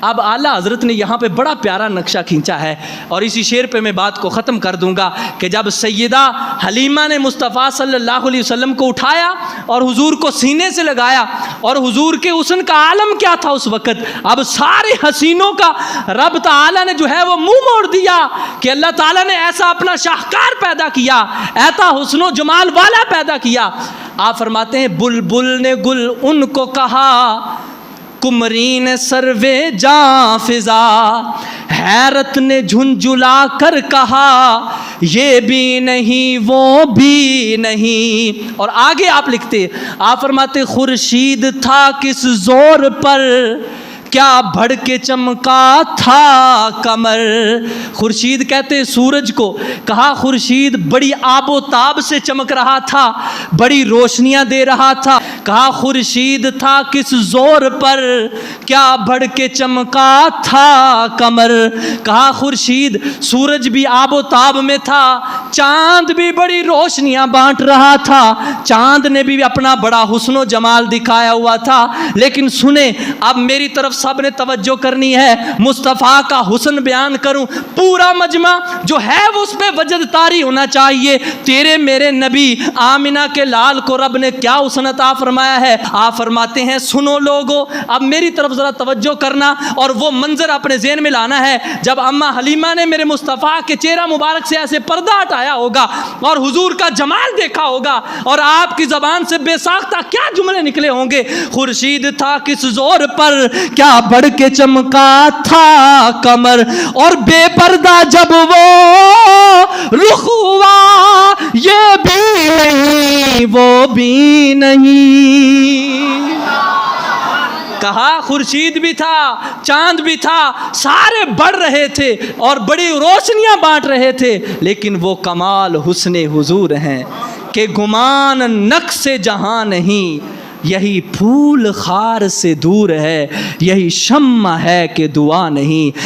اب اعلیٰ حضرت نے یہاں پہ بڑا پیارا نقشہ کھینچا ہے، اور اسی شعر پہ میں بات کو ختم کر دوں گا کہ جب سیدہ حلیمہ نے مصطفیٰ صلی اللہ علیہ وسلم کو اٹھایا اور حضور کو سینے سے لگایا، اور حضور کے حسن کا عالم کیا تھا اس وقت، اب سارے حسینوں کا رب تعالیٰ نے جو ہے وہ منہ موڑ دیا کہ اللہ تعالیٰ نے ایسا اپنا شاہکار پیدا کیا، ایسا حسن و جمال والا پیدا کیا۔ آپ فرماتے ہیں بلبل نے گل ان کو کہا، کمری نے سروے جاں فضا، حیرت نے جھنجھلا کر کہا یہ بھی نہیں وہ بھی نہیں۔ اور آگے آپ لکھتے، آپ فرماتے خورشید تھا کس زور پر، کیا بڑھ کے چمکا تھا کمر۔ خورشید کہتے سورج کو، کہا خورشید بڑی آب و تاب سے چمک رہا تھا، بڑی روشنیاں دے رہا تھا۔ کہا خورشید تھا کس زور پر، کیا بڑھ کے چمکا تھا کمر۔ کہا خورشید سورج بھی آب و تاب میں تھا، چاند بھی بڑی روشنیاں بانٹ رہا تھا، چاند نے بھی اپنا بڑا حسن و جمال دکھایا ہوا تھا۔ لیکن سنیں اب میری طرف سب نے توجہ کرنی ہے، مصطفیٰ کا حسن بیان کروں، پورا مجمع جو ہے وہ اس پہ وجد طاری ہونا چاہیے۔ تیرے میرے نبی آمنہ کے لال کو رب نے کیا حسن عطا فرمایا ہے۔ آپ فرماتے ہیں سنو لوگو، اب میری طرف ذرا توجہ کرنا اور وہ منظر اپنے ذہن میں لانا ہے جب اماں حلیمہ نے میرے مصطفیٰ کے چہرہ مبارک سے ایسے پردہ ہٹایا ہوگا اور حضور کا جمال دیکھا ہوگا، اور آپ کی زبان سے بے ساختہ کیا جملے نکلے ہوں گے۔ خورشید تھا کس زور پر، کیا بڑھ کے چمکا تھا کمر، اور بے پردہ جب وہ رخ ہوا یہ بھی نہیں وہ بھی نہیں۔ کہا خورشید بھی تھا، چاند بھی تھا، سارے بڑھ رہے تھے اور بڑی روشنیاں بانٹ رہے تھے، لیکن وہ کمال حسن حضور ہیں کہ گمان نقص جہاں نہیں، یہی پھول خار سے دور ہے، یہی شمع ہے کہ دعا نہیں۔